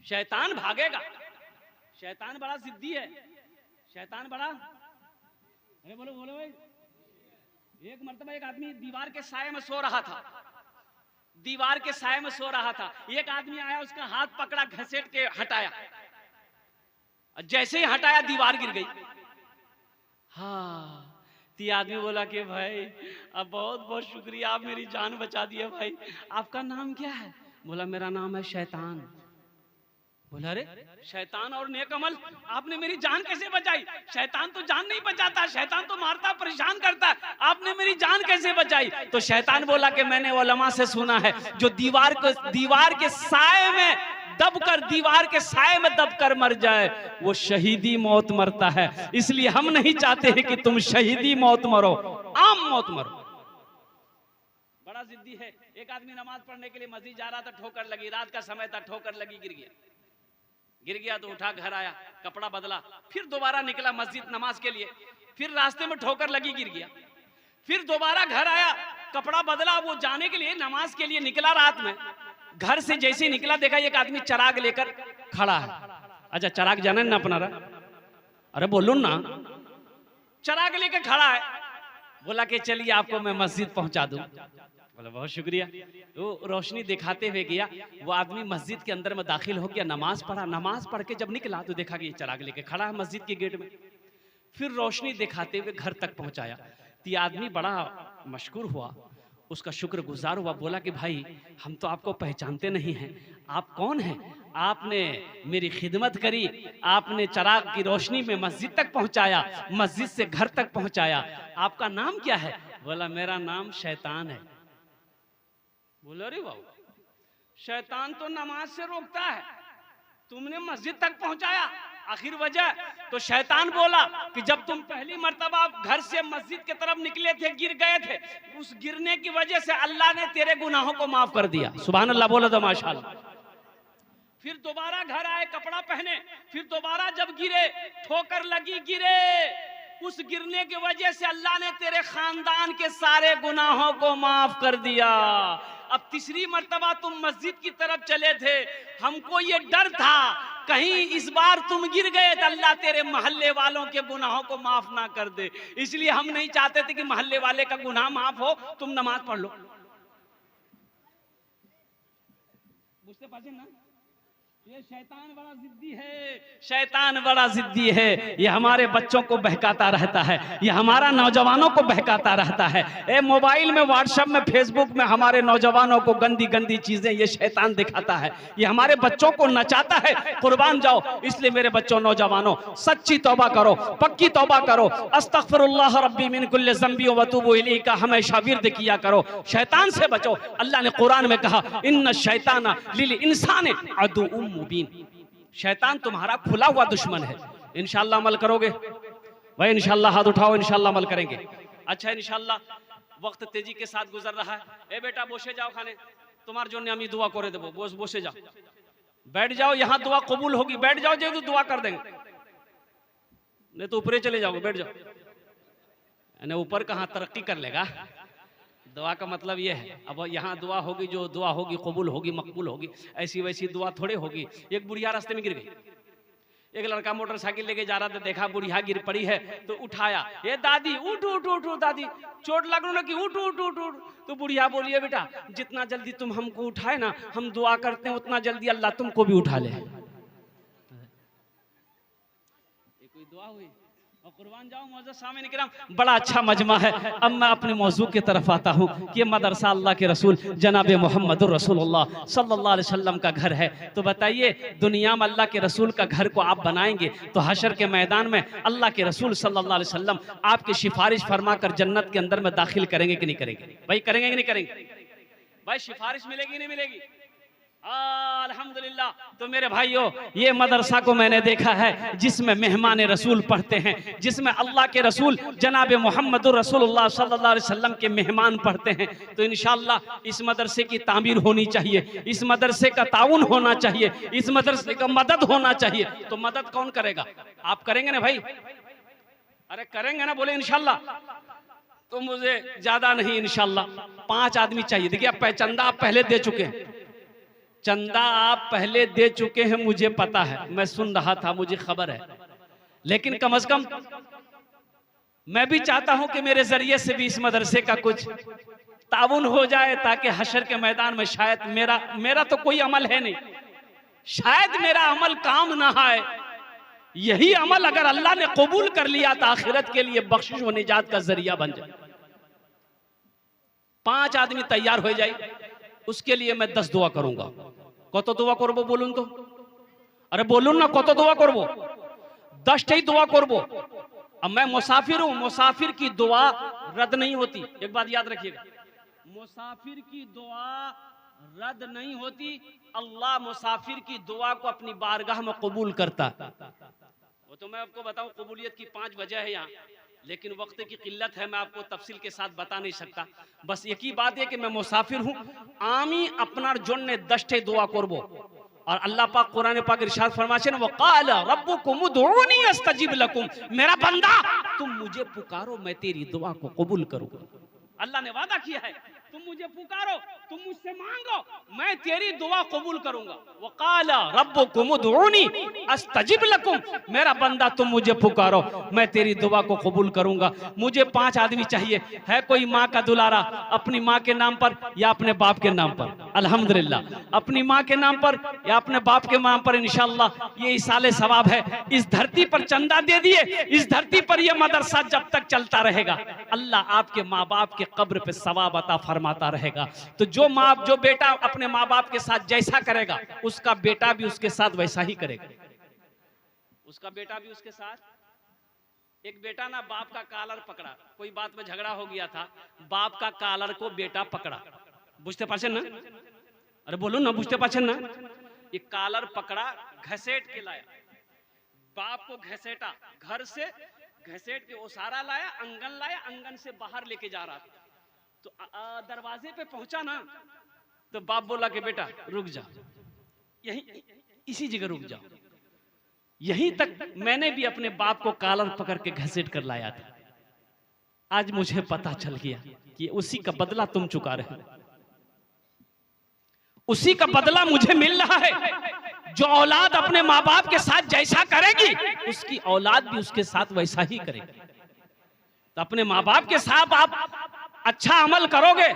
शैतान भागेगा। शैतान बड़ा जिद्दी है, शैतान बड़ा, अरे बोलो बोलो भाई। एक मर्तबा एक आदमी दीवार के साए में सो रहा था, दीवार के साए में सो रहा था। एक आदमी आया, उसका हाथ पकड़ा, घसीट के हटाया, जैसे ही हटाया दीवार गिर गई। हाँ, ती आदमी बोला कि भाई अब बहुत बहुत शुक्रिया, आप मेरी जान बचा दिए भाई। आपका नाम क्या है? बोला मेरा नाम है शैतान। बोला अरे शैतान और नेक अमल, आपने मेरी जान कैसे बचाई? शैतान तो जान नहीं बचाता, शैतान तो मारता परेशान करता है, आपने मेरी जान कैसे बचाई? तो शैतान बोला कि मैंने उलमा से सुना है, जो दीवार के साए में दबकर, दीवार के साए में दबकर मर जाए वो शहीदी मौत मरता है। इसलिए हम नहीं चाहते हैं कि तुम शहीदी मौत मरो, आम मौत मरो। बड़ा जिद्दी है। एक आदमी नमाज पढ़ने के लिए मस्जिद जा रहा था, ठोकर लगी, रात का समय था, ठोकर लगी, गिर गया तो उठा, घर आया, कपड़ा बदला, फिर दोबारा निकला मस्जिद नमाज के लिए, फिर रास्ते में ठोकर लगी, गिर गया, फिर दोबारा घर आया, कपड़ा बदला, वो जाने के लिए नमाज के लिए निकला। रात में घर से जैसे निकला, देखा एक आदमी चराग लेकर खड़ा है। अच्छा चराग जाना ना अपना रहा, अरे बोलो ना, चराग लेकर खड़ा है। बोला कि चलिए आपको मैं मस्जिद पहुंचा दूं। बोला बहुत शुक्रिया। वो रोशनी दिखाते हुए गया, वो आदमी मस्जिद के अंदर में दाखिल हो गया, नमाज पढ़ा, नमाज पढ़ के जब निकला तो देखा कि ये चराग लेके खड़ा है मस्जिद के गेट में। फिर रोशनी दिखाते हुए घर तक पहुंचाया। तो ये आदमी बड़ा मशकूर हुआ, उसका शुक्रगुजार हुआ। बोला कि भाई हम तो आपको पहचानते नहीं हैं, आप कौन हैं? आपने मेरी खिदमत करी, आपने चराग की रोशनी में मस्जिद तक पहुंचाया, मस्जिद से घर तक पहुंचाया। आपका नाम क्या है? बोला मेरा नाम शैतान है। बोलो अरे बाबू, शैतान तो नमाज से रोकता है, तुमने मस्जिद तक पहुंचाया, आखिर वजह? तो शैतान बोला कि जब तुम पहली मर्तबा घर से मस्जिद की तरफ निकले थे, गिर गए थे, उस गिरने की वजह से अल्लाह ने तेरे गुनाहों को माफ कर दिया। सुभान अल्लाह बोलो तो माशाअल्लाह। फिर दोबारा घर आए, कपड़ा पहने, फिर दोबारा जब गिरे, ठोकर लगी, गिरे, उस गिरने की वजह से अल्लाह ने तेरे खानदान के सारे गुनाहों को माफ कर दिया। अब तीसरी मर्तबा तुम मस्जिद की तरफ चले थे, हमको ये डर था कहीं इस बार तुम गिर गए तो अल्लाह तेरे मोहल्ले वालों के गुनाहों को माफ ना कर दे, इसलिए हम नहीं चाहते थे कि मोहल्ले वाले का गुनाह माफ हो, तुम नमाज पढ़ लो। बुझते पाछे ना, ये शैतान बड़ा जिद्दी है, शैतान बड़ा जिद्दी है। ये हमारे बच्चों को बहकाता रहता है, ये हमारा नौजवानों को बहकाता रहता है। ए मोबाइल में, व्हाट्सएप में, फेसबुक में हमारे नौजवानों को गंदी गंदी चीजें ये शैतान दिखाता है, ये हमारे बच्चों को नचाता है। कुर्बान जाओ। इसलिए मेरे बच्चों, नौजवानों, सच्ची तौबा करो, पक्की तौबा करो। अस्तगफिरुल्लाह रब्बी मिन कुल्लि ज़ंबी व अतूबु इलैहि का हमेशा विर्द किया करो। शैतान से बचो। अल्लाह ने कुरान में कहा इन्न शैताना लिल इंसानि अदुव्वुम मुबीन, शैतान तुम्हारा खुला हुआ दुश्मन है। इंशाअल्लाह अमल करोगे भाई? इंशाअल्लाह हाथ उठाओ, इंशाअल्लाह अमल करेंगे। अच्छा इंशाअल्लाह। वक्त तेजी के साथ गुजर रहा है। ए बेटा बोसे जाओ खाने, तुम्हार जो আমি दुआ करे देबो, बोसे जाओ, बैठ जाओ, यहाँ दुआ कबूल होगी, बैठ जाओ, जो दुआ कर देंगे, नहीं तो ऊपर चले जाओगे, बैठ जाओ। ऊपर कहाँ तरक्की कर लेगा? दुआ का मतलब ये है, अब यहाँ दुआ होगी, जो दुआ होगी कबूल होगी, मकबूल होगी, ऐसी वैसी दुआ थोड़े होगी। एक बुढ़िया रास्ते में गिर गई, एक लड़का मोटरसाइकिल लेके जा रहा था, देखा बुढ़िया गिर पड़ी है तो उठाया, ये दादी उठ उठ उठ उठ, दादी चोट लग रहा कि उठ उठ उठ उठ। तो बुढ़िया बोलिए बेटा जितना जल्दी तुम हमको उठाए ना, हम दुआ करते हैं उतना जल्दी अल्लाह तुमको भी उठा ले। ये कोई दुआ हुई? और कुर्बान जाऊं मौजूद सामने किराम, बड़ा अच्छा मजमा है। अब मैं अपने मौजू की तरफ आता हूँ कि ये मदरसा अल्लाह के रसूल जनाब मोहम्मद रसूलुल्लाह सल्लल्लाहु अलैहि वसल्लम का घर है। तो बताइए दुनिया में अल्लाह के रसूल का घर को आप बनाएंगे तो हशर के मैदान में अल्लाह के रसूल सल्लल्लाहु अलैहि वसल्लम आपकी सिफारिश फरमा कर जन्नत के अंदर में दाखिल करेंगे कि नहीं करेंगे? भाई करेंगे कि नहीं करेंगे? भाई सिफारिश मिलेगी नहीं मिलेगी? अल्हम्दुलिल्लाह। तो मेरे भाइयों, ये मदरसा को मैंने देखा है जिसमें मेहमान रसूल पढ़ते हैं, जिसमें अल्लाह के रसूल जनाब मोहम्मद रसूलुल्लाह सल्लल्लाहु अलैहि वसल्लम के मेहमान पढ़ते हैं। तो इंशाअल्लाह इस मदरसे की तामीर होनी चाहिए, इस मदरसे का ताउन होना चाहिए, इस मदरसे का मदद होना चाहिए। तो मदद कौन करेगा? आप करेंगे ना भाई? अरे करेंगे ना? बोले इंशाअल्लाह। तो मुझे ज्यादा नहीं, इंशाअल्लाह 5 आदमी चाहिए। देखिए आप पहचंदा आप पहले दे चुके हैं, चंदा आप पहले दे चुके हैं, मुझे पता है, मैं सुन रहा था, मुझे खबर है, लेकिन कम से कम मैं भी चाहता हूं कि मेरे जरिए से भी इस मदरसे का कुछ ताउन हो जाए, ताकि हशर के मैदान में शायद मेरा तो कोई अमल है नहीं, शायद मेरा अमल काम ना आए, यही अमल अगर अल्लाह ने कबूल कर लिया तो आखिरत के लिए बख्शिश व निजात का जरिया बन जाए। 5 आदमी तैयार हो जाए, उसके लिए मैं 10 दुआ करूंगा। कत दुआ करबो बोलून तो, अरे बोलून ना, कत दुआ करबो? 10 दुआ करबो। अब मैं मुसाफिर हूं, मुसाफिर की दुआ रद्द नहीं होती, एक बात याद रखिएगा, मुसाफिर की दुआ रद्द नहीं होती। अल्लाह मुसाफिर की दुआ को अपनी बारगाह में कबूल करता। वो तो मैं आपको बताऊं, कबूलियत की 5 वजह है यहाँ, लेकिन वक्त की किल्लत है, मैं आपको तफसील के साथ बता नहीं सकता। बस एक ही बात है कि मैं मुसाफिर हूं, आमी अपनार जोन्ने 10 दुआ करबो। और अल्लाह पाक कुरान पाक इरशाद फरमाशेन, वक़ाल रब्बुकुम उदऊनी अस्तजिब लकुम, मेरा बंदा तुम मुझे पुकारो, मैं तेरी दुआ को कबूल करूंगा। अल्लाह ने वादा किया है, तुम मुझे पुकारो, तुम मुझसे मांगो, मैं तेरी दुआ कबूल करूंगा। वक़ाल रब्बुकुम उदऊनी अस्तजिब लकुम, मेरा बंदा तुम मुझे पुकारो, मैं तेरी दुआ को कबूल करूंगा। मुझे 5 आदमी चाहिए। है कोई माँ का दुलारा अपनी माँ के नाम पर या अपने बाप के नाम पर? अल्हम्दुलिल्लाह, अपनी माँ के नाम पर या अपने बाप के नाम पर इंशाअल्लाह ये इसाले सवाब है। इस धरती पर चंदा दे दिए, इस धरती पर यह मदरसा जब तक चलता रहेगा, अल्लाह आपके माँ बाप के कब्र पे सवाब अता फरमाता रहेगा। तो जो बेटा अपने माँ बाप के साथ जैसा करेगा, उसका बेटा भी उसके साथ वैसा ही करेगा, उसका बेटा भी उसके साथ। एक बेटा ना बाप का कालर पकड़ा, कोई बात में झगड़ा हो गया था, बाप का कालर को बेटा पकड़ा, बुझते पाछे ना, अरे बोलो ना, बुझते पाछे ना, ये कालर पकड़ा, घसेट के लाया, बाप को घसेटा, घर से घसेट के ओसारा लाया, आंगन से बाहर लेके जा रहा था। तो दरवाजे पे पहुंचा ना, तो बाप बोला कि बेटा रुक जा, यहीं इसी जगह रुक जाओ। यहीं तक मैंने भी अपने बाप को कालर पकड़ के घसीट कर लाया था। आज मुझे पता चल गया कि उसी का बदला तुम चुका रहे हो, उसी का बदला मुझे मिल रहा है। जो औलाद अपने माँ बाप के साथ जैसा करेगी, उसकी औलाद भी उसके साथ वैसा ही करेगी। तो अपने माँ बाप के साथ आप अच्छा अमल करोगे,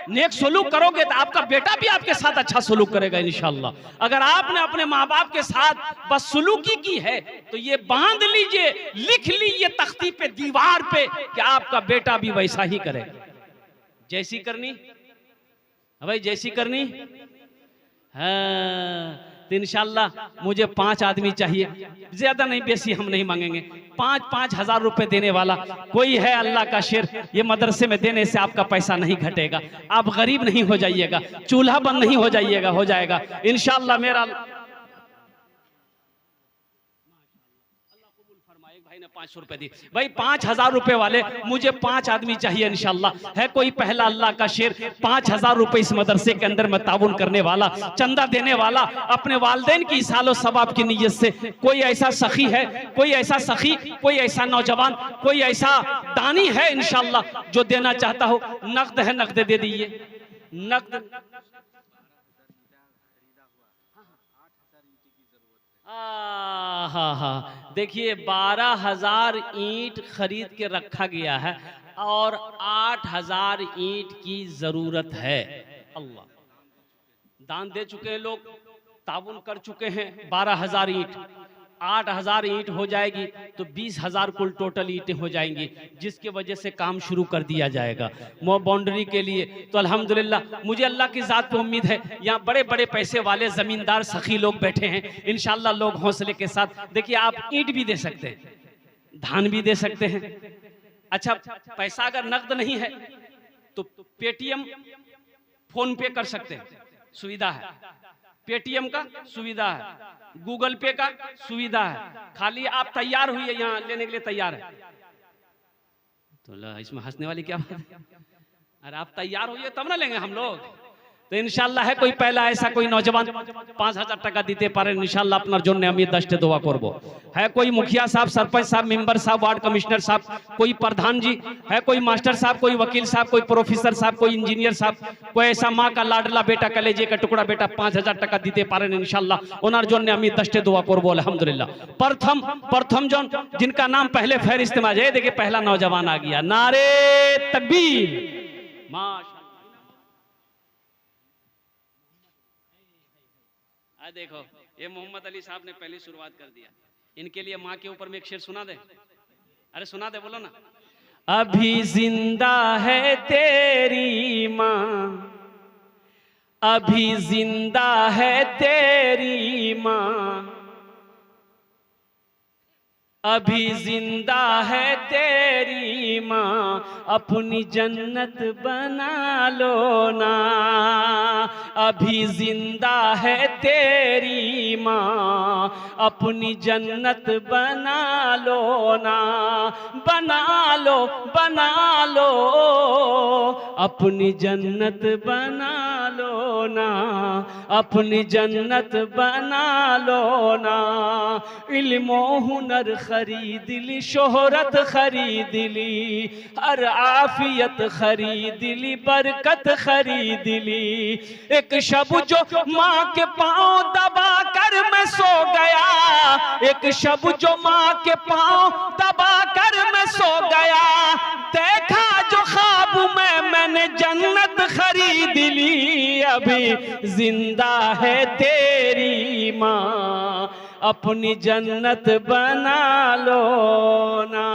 नेक सलूक करोगे, तो आपका बेटा भी आपके साथ अच्छा सलूक करेगा इंशाअल्लाह। अगर आपने अपने माँ बाप के साथ बस सलूकी की है, तो ये बांध लीजिए, लिख लीजिए तख्ती पे, दीवार पे, कि आपका बेटा भी वैसा ही करेगा। जैसी करनी भाई, जैसी करनी। हाँ, तो इंशाअल्लाह मुझे 5 आदमी चाहिए, ज्यादा नहीं, बेसी हम नहीं मांगेंगे। 5-5 हजार रुपए देने वाला कोई है? अल्लाह का शेर, ये मदरसे में देने से आपका पैसा नहीं घटेगा, आप गरीब नहीं हो जाइएगा, चूल्हा बंद नहीं हो जाइएगा, हो जाएगा इंशाअल्लाह। मेरा भाई ने 500 रुपए दी, भाई 5000 रुपए वाले मुझे 5 आदमी चाहिए इंशाअल्लाह। है कोई पहला अल्लाह का शेर 5000 रुपए इस मदरसे के अंदर में ताउन करने वाला, चंदा देने वाला, अपने वालिदैन की सालो सवाब की नीयत से? कोई ऐसा सखी है, कोई ऐसा सखी, कोई ऐसा नौजवान, कोई ऐसा दानी है इंशाअल्लाह जो देना चाहता हो? नकद है, नकद दे दीजिए, नकद। हाँ, देखिए 12,000 ईंट खरीद के रखा गया है और 8,000 ईंट की जरूरत है। अल्लाह, दान दे चुके हैं लोग, ताउन कर चुके हैं। 12,000 ईंट, 8,000 ईंट हो जाएगी तो 20,000 कुल टोटल ईंटें हो जाएंगी, जिसकी वजह से काम शुरू कर दिया जाएगा बाउंड्री के लिए। तो अल्हम्दुलिल्लाह, मुझे अल्लाह की ज़ात पे उम्मीद है, यहाँ बड़े बड़े पैसे वाले ज़मींदार सखी लोग बैठे हैं, इंशाअल्लाह लोग हौसले के साथ। देखिए, आप ईंट भी दे सकते हैं, धान भी दे सकते हैं। अच्छा, पैसा अगर नकद नहीं है तो पेटीएम, फोन पे कर सकते हैं, सुविधा है। पेटीएम का सुविधा है, गूगल पे का सुविधा है। खाली आप तैयार हुई है, यहाँ लेने के लिए तैयार है। तो इसमें हंसने वाली क्या बात है? अरे आप तैयार हुई तब ना लेंगे हम लोग। तो इंशाल्लाह है कोई पहला ऐसा कोई नौजवान 5000 টাকা দিতে পারেন इंशाल्लाह আপনার জন্য আমি दस्ते दुआ করব। है कोई मुखिया साहब, सरपंच साहब, मेंबर साहब, वार्ड कमिश्नर साहब, कोई प्रधान जी, है कोई मास्टर साहब, कोई वकील साहब, कोई प्रोफेसर साहब, कोई इंजीनियर साहब, कोई ऐसा माँ का लाडला बेटा कलेजे का टुकड़ा बेटा 5000 টাকা দিতে পারেন इंशाल्लाह ওনার জন্য আমি दस्ते दुआ করব अल्हम्दुलिल्लाह। प्रथम जन जिनका नाम पहले फहरिस्त में है, देखिए पहला नौजवान आ गया, नारे तकबीर। माशाअल्लाह। देखो ये मोहम्मद अली साहब ने पहले शुरुआत कर दिया। इनके लिए माँ के ऊपर में एक शेर सुना दे। अरे सुना दे, बोलो ना। अभी जिंदा है तेरी माँ, अभी जिंदा है तेरी माँ, अभी जिंदा है तेरी माँ, अपनी जन्नत बना लो ना। अभी जिंदा है तेरी माँ, अपनी जन्नत बना लो ना। बना लो, बना लो, अपनी जन्नत बना लो ना, अपनी जन्नत बना लो ना। इल्म हुनर खरीद ली, शोहरत खरीद ली, हर आफियत खरीद ली, बरकत खरीद ली। एक शब जो माँ के पाँव दबा कर मैं सो गया, एक शब जो माँ के पाँव दबा कर मैं सो गया, देखा जो ख्वाब में मैंने जन्नत खरीद ली। अभी जिंदा है तेरी माँ, अपनी जन्नत बना लो ना।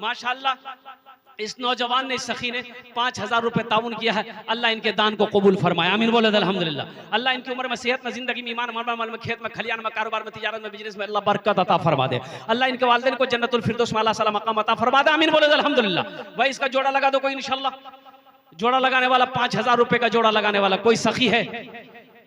माशाअल्लाह इस नौजवान ने, इस सखी ने 5000 रुपए ताउन किया है। अल्लाह इनके दान को कबूल फरमाए, आमीन बोले अल्हम्दुलिल्लाह। अल्लाह इनकी उम्र में, सेहत में, जिंदगी में, ईमान में, में, खेत में, खलियान में, कारोबार में, तिजारत में, बिजनेस में अल्लाह बरकत अता फरमा दे। अल्लाह इनके वालिदैन को जन्नतुल फिरदौस में अल्लाह सला मकाम अता फरमा दे, आमीन बोले अल्हम्दुलिल्लाह। भाई इसका जोड़ा लगा दो कोई इंशाल्लाह। जोड़ा लगाने वाला 5000 रुपए का जोड़ा लगाने वाला कोई सखी है?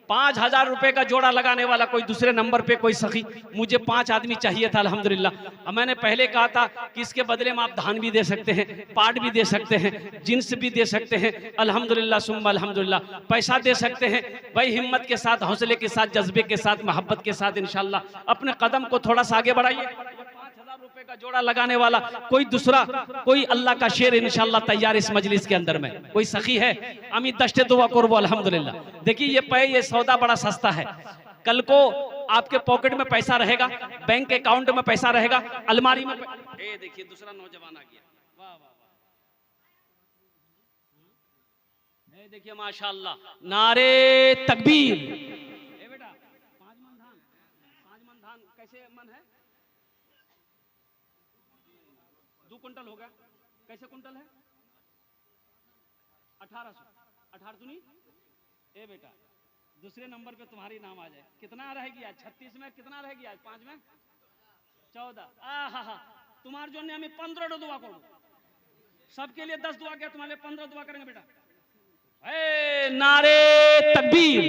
5000 रुपए का जोड़ा लगाने वाला कोई दूसरे नंबर पे कोई सखी? मुझे 5 आदमी चाहिए था अल्हम्दुलिल्लाह। मैंने पहले कहा था कि इसके बदले में आप धान भी दे सकते हैं, पाट भी दे सकते हैं, जिन्स भी दे सकते हैं, अल्हम्दुलिल्लाह सुम्मा अल्हम्दुलिल्लाह, पैसा दे सकते हैं। भाई हिम्मत के साथ, हौसले के साथ, जज्बे के साथ, मोहब्बत के साथ इंशाल्लाह अपने कदम को थोड़ा सा आगे बढ़ाइए। 5000 रुपए का जोड़ा लगाने वाला कोई दूसरा, कोई अल्लाह का शेर इंशाल्लाह तैयार इस मजलिस के अंदर में कोई सखी है? अमी दस्ते दुआ करबो अल्हम्दुलिल्लाह। देखिए ये सौदा बड़ा सस्ता है। कल को आपके पॉकेट में पैसा रहेगा, बैंक अकाउंट में पैसा रहेगा, अलमारी में देखिए दूसरा नौजवान आ गया। वाह वाह वाह, देखिए माशाअल्लाह, नारे तकबीर। बेटा 5 मन धान, 5 मन धान कैसे मन है? 2 कुंटल होगा। कैसे कुंटल है? 1800। 18 सुनी ए बेटा, दूसरे नंबर पे तुम्हारी नाम आ जाए। कितना रहेगी आज? 36 में कितना रहेगी आज? 5 में 14। आहा, तुम्हारे जो हमें 15 दुआ करो, सबके लिए 10 दुआ किया, तुम्हारे 15 दुआ करेंगे बेटा। नारे तकबीर,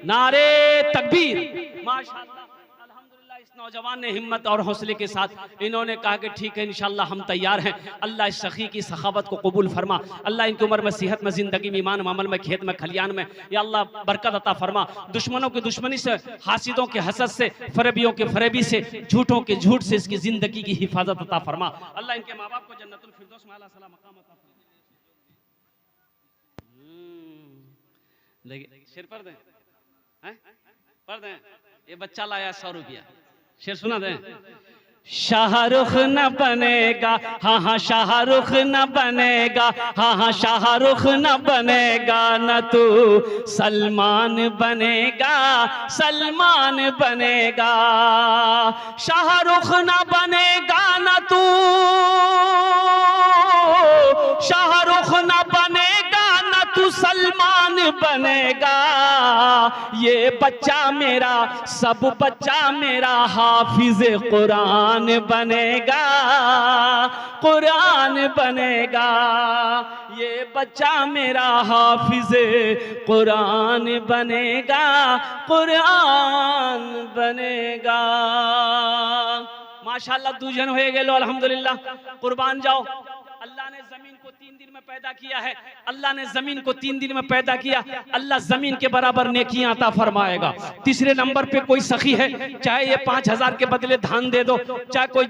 नारे तकबीर। माशाअल्लाह अल्हम्दुलिल्लाह इस नौजवान ने हिम्मत और हौसले के साथ इन्होंने कहा कि ठीक है इंशाल्लाह हम तैयार हैं। अल्लाह इस सखी की सखावत को कबूल फरमा। अल्लाह इनकी उम्र में, सेहत में, जिंदगी में, ईमान में, अमल में, खेत में, खलियान में या अल्लाह बरकत अता फरमा। दुश्मनों की दुश्मनी से, हासिदों के हसद से, फरेबियों के फरेबी से, झूठों के झूठ से इसकी जिंदगी की हिफाजत अता फरमा। अल्लाह इनके माँ बाप को जन्नतुल फिरदौस में अल्लाह सला मकाम अता फरमा। देखिए शेर पढ़ दें, हैं पढ़ दें। ये बच्चा लाया 100 रुपया, शेर सुना दें। शाहरुख न बनेगा, हाँ हाँ शाहरुख न बनेगा, हाँ हाँ शाहरुख न बनेगा, न तू सलमान बनेगा, सलमान बनेगा। शाहरुख न बनेगा न तू, शाहरुख न बनेगा न तू सलमान बनेगा। ये बच्चा मेरा, सब बच्चा मेरा हाफिज कुरान बनेगा, कुरान बनेगा। ये बच्चा मेरा हाफिज कुरान बनेगा, कुरान बनेगा। माशाअल्लाह 2 जन हो गए लो अल्हम्दुलिल्लाह। कुर्बान जाओ, अल्लाह ने जमीन को 3 दिन में पैदा किया है, अल्लाह ने जमीन को 3 दिन में पैदा किया, अल्लाह जमीन के बराबर नेकियां अता फरमाएगा। तीसरे नंबर पे कोई सखी है, चाहे ये 5000 के बदले धान दे दो, चाहे कोई